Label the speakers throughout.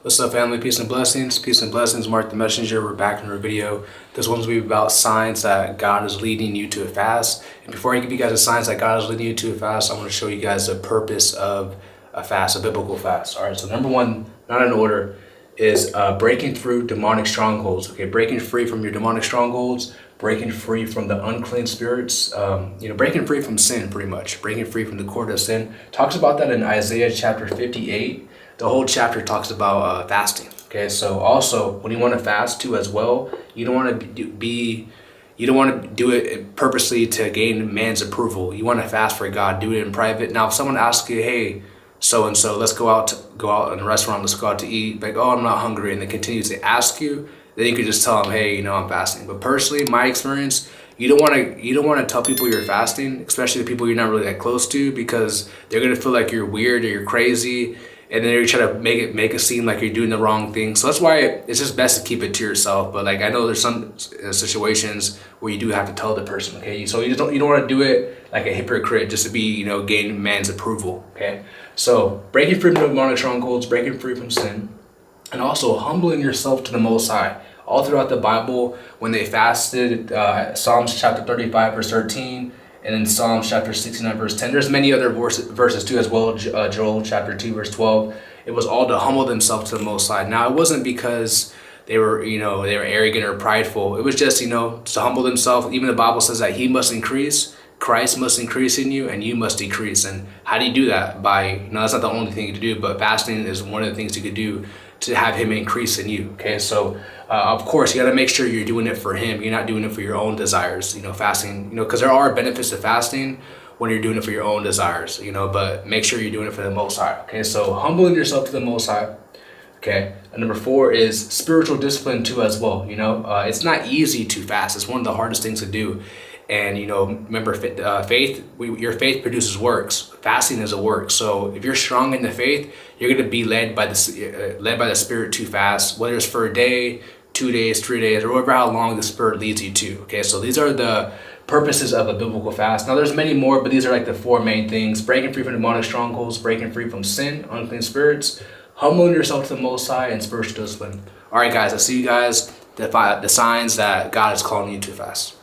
Speaker 1: What's up, family? Peace and blessings. Peace and blessings. Mark the Messenger. We're back in our video. This one's going to be about signs that God is leading you to a fast. And before I give you guys the signs that God is leading you to a fast, I want to show you guys the purpose of a fast, a biblical fast. All right, so number one, not in order, is breaking through demonic strongholds. Okay, breaking free from your demonic strongholds, breaking free from the unclean spirits, breaking free from sin, pretty much. Breaking free from the cord of sin. Talks about that in Isaiah chapter 58. The whole chapter talks about fasting. Okay, so also when you want to fast too as well, you don't want to do it purposely to gain man's approval. You want to fast for God. Do it in private. Now, if someone asks you, "Hey, so and so, let's go out in a restaurant. Let's go out to eat." Like, "Oh, I'm not hungry," and they continue to ask you, then you could just tell them, "Hey, I'm fasting." But personally, my experience, you don't want to tell people you're fasting, especially the people you're not really that close to, because they're gonna feel like you're weird or you're crazy. And then you try to make it seem like you're doing the wrong thing. So that's why it's just best to keep it to yourself. But like, I know there's some situations where you do have to tell the person. Okay, so you don't want to do it like a hypocrite just to be gain man's approval. Okay, so breaking free from demonic strongholds, breaking free from sin, and also humbling yourself to the Most High. All throughout the Bible, when they fasted, Psalms chapter 35 verse 13. And in Psalms chapter 69 verse 10, there's many other verses too as well. Joel chapter 2 verse 12. It was all to humble themselves to the Most High. Now, it wasn't because they were arrogant or prideful. It was just to humble themselves. Even the Bible says that He must increase, Christ must increase in you, and you must decrease. And how do you do that? By that's not the only thing to do, but fasting is one of the things you could do to have Him increase in you. Okay, so of course you got to make sure you're doing it for Him. You're not doing it for your own desires. Fasting. Because there are benefits to fasting when you're doing it for your own desires. But make sure you're doing it for the Most High. Okay, so humbling yourself to the Most High. Okay, and number 4 is spiritual discipline too as well. It's not easy to fast. It's one of the hardest things to do. And remember, your faith produces works. Fasting is a work. So if you're strong in the faith, you're going to be led by the Spirit to fast, whether it's for a day, 2 days, 3 days, or whatever how long the Spirit leads you to. Okay, so these are the purposes of a biblical fast. Now, there's many more, but these are like the 4 main things: breaking free from demonic strongholds, breaking free from sin, unclean spirits, humbling yourself to the Most High, and spiritual discipline. All right, guys, I'll see you guys. The signs that God is calling you to fast.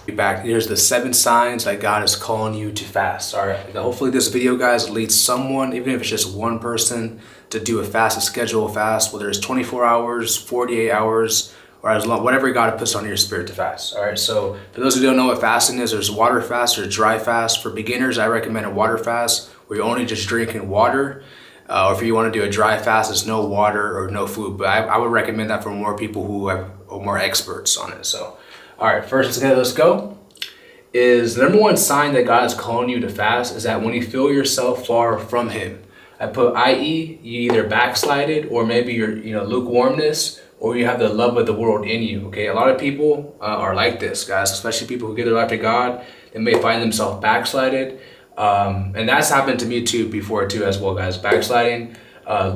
Speaker 1: Back. Here's the 7 signs that God is calling you to fast. All right. Hopefully this video, guys, leads someone, even if it's just one person, to do a fast, a schedule fast, whether it's 24 hours, 48 hours, or as long, whatever God puts on your spirit to fast. All right. So for those who don't know what fasting is, there's water fast or dry fast. For beginners, I recommend a water fast where you're only just drinking water. Or if you want to do a dry fast, it's no water or no food. But I would recommend that for more people who are more experts on it. So. All right, first, let's go. Is the number 1 sign that God is calling you to fast is that when you feel yourself far from Him. I put, i.e., you either backslided, or maybe you're lukewarmness, or you have the love of the world in you. Okay, a lot of people are like this, guys, especially people who give their life to God. They may find themselves backslided, and that's happened to me too before too as well, guys. Backsliding,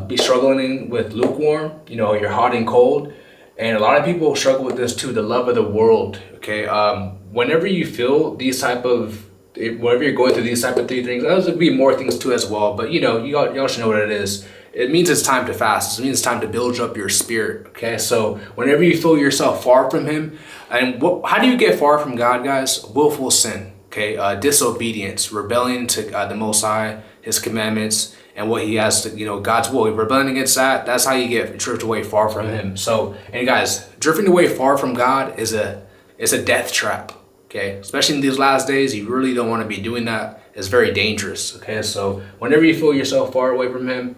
Speaker 1: be struggling with lukewarm. You're hot and cold. And a lot of people struggle with this too, the love of the world. Okay, whenever you feel whenever you're going through these type of 3 things, there's gonna be more things too as well. But y'all should know what it is. It means it's time to fast. It means it's time to build up your spirit. Okay, so whenever you feel yourself far from Him, and how do you get far from God, guys? Willful sin. Okay, disobedience, rebellion to the Most High, His commandments, and what He has to, God's will. If rebelling against that, that's how you get drifted away far from Him. So, and guys, drifting away far from God is a death trap. Okay, especially in these last days, you really don't want to be doing that. It's very dangerous. Okay, so whenever you feel yourself far away from Him,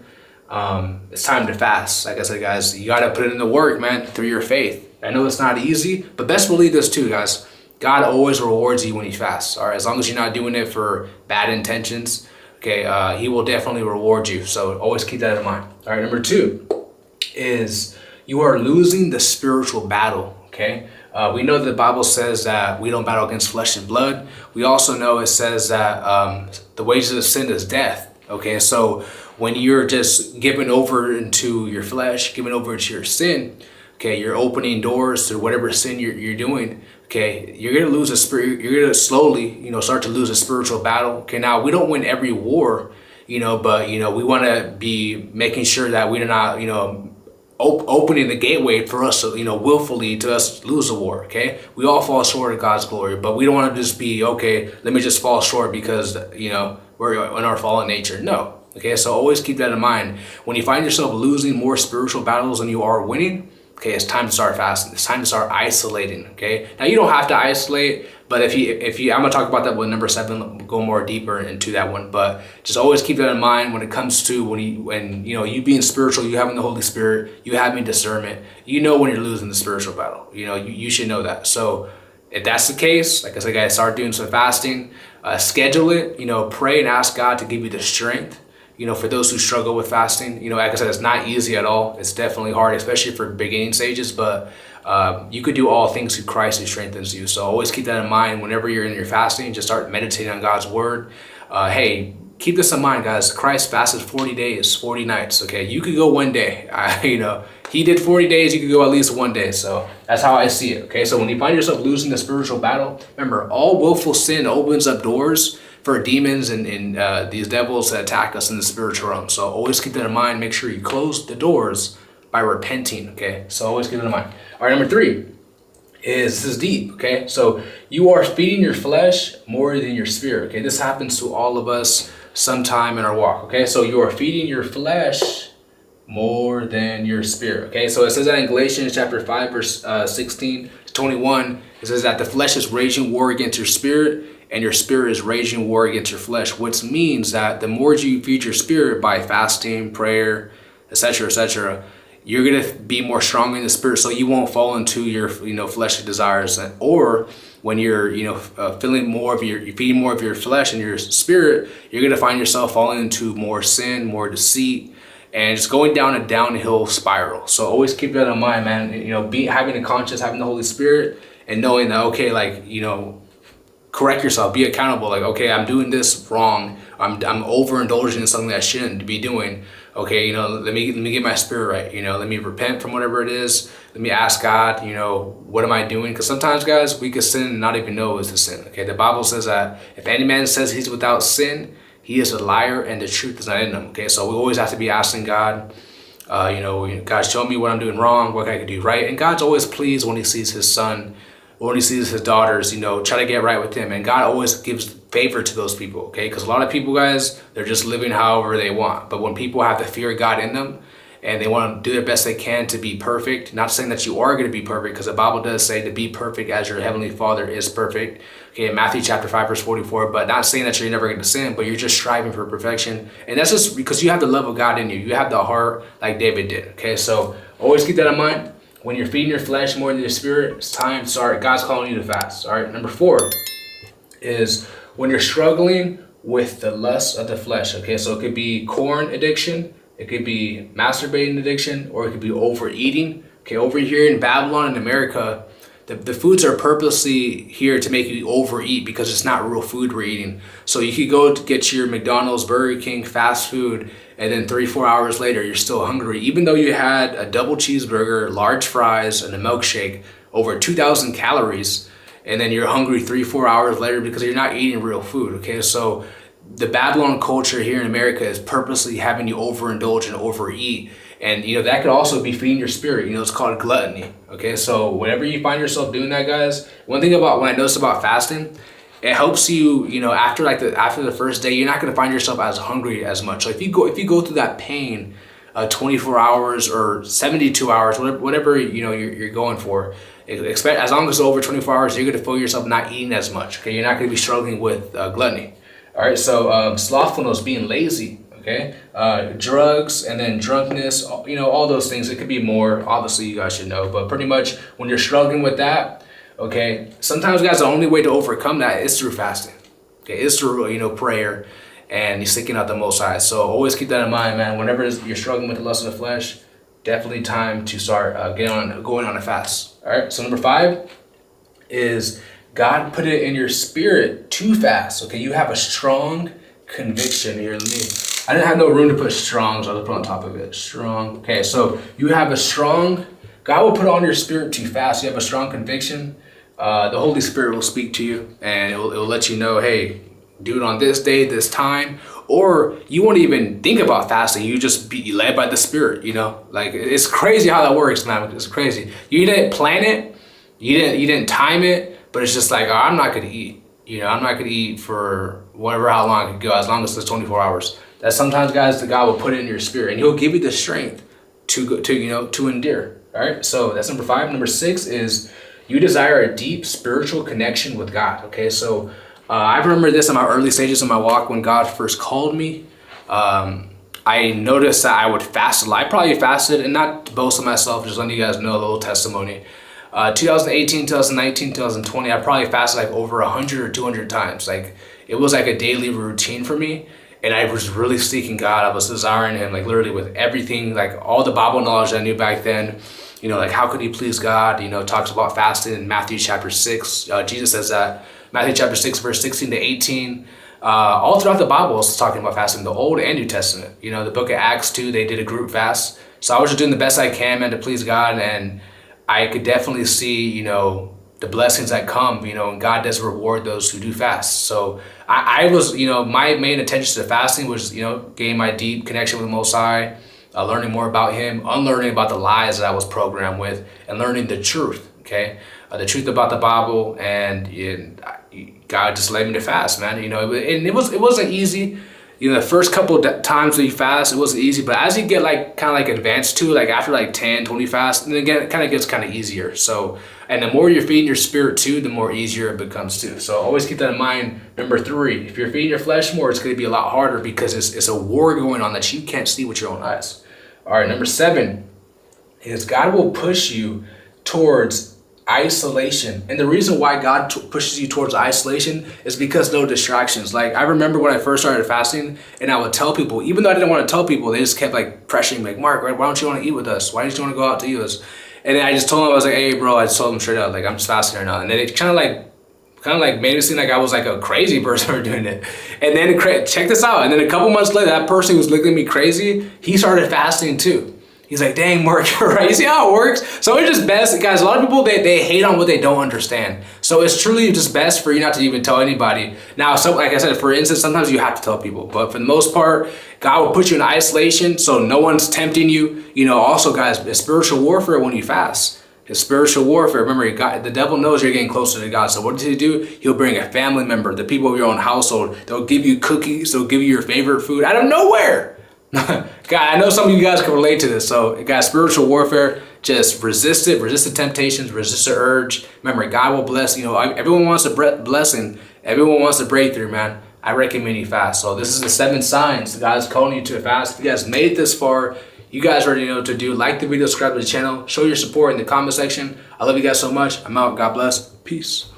Speaker 1: it's time to fast. Like I said, guys, you got to put in the work, man, through your faith. I know it's not easy, but best believe this too, guys. God always rewards you when you fast. All right, as long as you're not doing it for bad intentions. Okay, He will definitely reward you. So always keep that in mind. All right, number 2 is you are losing the spiritual battle. Okay, we know the Bible says that we don't battle against flesh and blood. We also know it says that the wages of sin is death. Okay, so when you're just given over into your flesh, given over into your sin, okay, you're opening doors to whatever sin you're doing. Okay, you're gonna lose a spirit. You're gonna slowly, start to lose a spiritual battle. Okay, now we don't win every war, but we want to be making sure that we're not, opening the gateway for us to, willfully to us lose the war. Okay, we all fall short of God's glory, but we don't want to just be okay. Let me just fall short because we're in our fallen nature. No. Okay, so always keep that in mind. When you find yourself losing more spiritual battles than you are winning, okay, it's time to start fasting. It's time to start isolating. Okay, now you don't have to isolate, but if you, I'm gonna talk about that with number 7. Go more deeper into that one. But just always keep that in mind when it comes to when you being spiritual, you having the Holy Spirit, you having discernment. When you're losing the spiritual battle. You should know that. So if that's the case, like I said, guys, start doing some fasting. Schedule it. Pray and ask God to give you the strength. For those who struggle with fasting, like I said, it's not easy at all. It's definitely hard, especially for beginning stages, but you could do all things through Christ who strengthens you. So always keep that in mind whenever you're in your fasting. Just start meditating on God's word. Hey, keep this in mind, guys. Christ fasted 40 days, 40 nights. Okay, you could go one day. He did 40 days. You could go at least one day. So that's how I see it. Okay, so when you find yourself losing the spiritual battle, remember, all willful sin opens up doors for demons and these devils that attack us in the spiritual realm. So always keep that in mind. Make sure you close the doors by repenting. Okay, so always keep that in mind. All right, number 3 is, this is deep. Okay, so you are feeding your flesh more than your spirit. Okay, this happens to all of us sometime in our walk. Okay, so you are feeding your flesh more than your spirit. Okay, so it says that in Galatians chapter 5 verse 16 to 21. It says that the flesh is waging war against your spirit, and your spirit is raging war against your flesh, which means that the more you feed your spirit by fasting, prayer, etc., you're going to be more strong in the spirit, so you won't fall into your fleshly desires. Or when you're feeling more of you're feeding more of your flesh and your spirit, you're going to find yourself falling into more sin, more deceit, and it's going down a downhill spiral. So always keep that in mind, man. Having a conscience, having the Holy Spirit, and knowing that, okay, correct yourself, be accountable. Like, okay, I'm doing this wrong. I'm overindulging in something that I shouldn't be doing. Okay, let me get my spirit right. Let me repent from whatever it is. Let me ask God, what am I doing? Because sometimes, guys, we can sin and not even know it's a sin. Okay, the Bible says that if any man says he's without sin, he is a liar and the truth is not in him. Okay, so we always have to be asking God, God, show me what I'm doing wrong, what I can do right. And God's always pleased when he sees his son, or when he sees his daughters, try to get right with him. And God always gives favor to those people, okay? Because a lot of people, guys, they're just living however they want. But when people have the fear of God in them, and they want to do their best they can to be perfect, not saying that you are going to be perfect, because the Bible does say to be perfect as your heavenly Father is perfect, okay, in Matthew chapter 5 verse 44, but not saying that you're never going to sin, but you're just striving for perfection. And that's just because you have the love of God in you. You have the heart like David did, okay? So always keep that in mind. When you're feeding your flesh more than your spirit, it's time to start. God's calling you to fast. All right. Number 4 is when you're struggling with the lust of the flesh. Okay. So it could be corn addiction. It could be masturbating addiction, or it could be overeating. Okay. Over here in Babylon in America, the foods are purposely here to make you overeat because it's not real food we're eating. So you could go to get your McDonald's, Burger King, fast food, and then 3-4 hours later, you're still hungry. Even though you had a double cheeseburger, large fries, and a milkshake, over 2,000 calories, and then you're hungry 3-4 hours later because you're not eating real food, okay? So the Babylon culture here in America is purposely having you overindulge and overeat. And, that could also be feeding your spirit. It's called gluttony, okay? So whenever you find yourself doing that, guys, one thing about when I noticed about fasting, it helps you, after the first day, you're not going to find yourself as hungry as much. So if you go through that pain, 24 hours or 72 hours, whatever you're going for, expect as long as it's over 24 hours, you're going to feel yourself not eating as much. Okay, you're not going to be struggling with gluttony. All right, so slothfulness, being lazy. Okay, drugs, and then drunkenness. All those things. It could be more. Obviously, you guys should know, but pretty much when you're struggling with that. Okay, sometimes, guys, the only way to overcome that is through fasting. Okay, it's through prayer and seeking out the Most High. So always keep that in mind, man. Whenever you're struggling with the lust of the flesh, definitely time to start going on a fast. All right. So number 5 is God put it in your spirit to fast. Okay, you have a strong conviction here. I didn't have no room to put strong, so I'll put on top of it. Strong. Okay, so you have a strong. God will put on your spirit to fast. You have a strong conviction. The Holy Spirit will speak to you, and it will let you know, hey, do it on this day, this time, or you won't even think about fasting. You just be led by the Spirit, you know? Like, it's crazy how that works, man. It's crazy. You didn't plan it, you didn't time it, but it's just like, oh, I'm not gonna eat. You know, I'm not gonna eat for whatever, how long it could go, as long as it's 24 hours. That sometimes, guys, the God will put it in your spirit, and He'll give you the strength to endure. All right. So that's number 5. Number 6 is you desire a deep spiritual connection with God. Okay. So I remember this in my early stages of my walk when God first called me. I noticed that I would fast a lot. I probably fasted, and not to boast of myself, just letting you guys know a little testimony. 2018, 2019, 2020, I probably fasted like over 100 or 200 times. Like, it was like a daily routine for me. And I was really seeking God. I was desiring Him, like literally with everything, like all the Bible knowledge I knew back then. You know, like how could you please God? You know, it talks about fasting in Matthew chapter 6. Jesus says that. Matthew chapter 6, verse 16 to 18. All throughout the Bible, it's talking about fasting, the Old and New Testament. You know, the book of Acts too, they did a group fast. So I was just doing the best I can, man, to please God. And I could definitely see, you know, the blessings that come, you know, and God does reward those who do fast. So I was, you know, my main attention to fasting was, you know, gaining my deep connection with the Most High, learning more about Him, unlearning about the lies that I was programmed with, and learning the truth, okay? The truth about the Bible, and God just led me to fast, man. You know, it wasn't easy. You know, the first couple times that you fast, it wasn't easy, but as you get like kind of like advanced to, like after like 10, 20 fasts, then again, it kind of gets kind of easier. So, and the more you're feeding your spirit too, the more easier it becomes too. So always keep that in mind. Number 3, if you're feeding your flesh more, it's going to be a lot harder because it's a war going on that you can't see with your own eyes. All right, number 7 is God will push you towards isolation. And the reason why God pushes you towards isolation is because no distractions. Like, I remember when I first started fasting, and I would tell people, even though I didn't want to tell people, they just kept like pressuring me, like, Mark, why don't you want to eat with us? Why don't you want to go out to eat with us? And then I just told them, I was like, hey bro, I just told them straight up, like, I'm just fasting right now. And then it kind of like made it seem like I was like a crazy person for doing it. And then check this out. And then a couple months later, that person who was looking at me crazy, he started fasting too. He's like, dang, Mark, you're right. You see how it works? So it's just best, guys, a lot of people, they hate on what they don't understand. So it's truly just best for you not to even tell anybody. Now, so like I said, for instance, sometimes you have to tell people, but for the most part, God will put you in isolation so no one's tempting you. You know, also, guys, it's spiritual warfare when you fast. It's spiritual warfare. Remember, the devil knows you're getting closer to God. So what does he do? He'll bring a family member, the people of your own household. They'll give you cookies. They'll give you your favorite food out of nowhere. God, I know some of you guys can relate to this. So, guys, spiritual warfare, just resist it, resist the temptations, resist the urge. Remember, God will bless. You know, everyone wants a blessing. Everyone wants a breakthrough, man. I recommend you fast. So this is the 7 signs God's calling you to fast. If you guys made it this far, you guys already know what to do. Like the video, subscribe to the channel, show your support in the comment section. I love you guys so much. I'm out. God bless. Peace.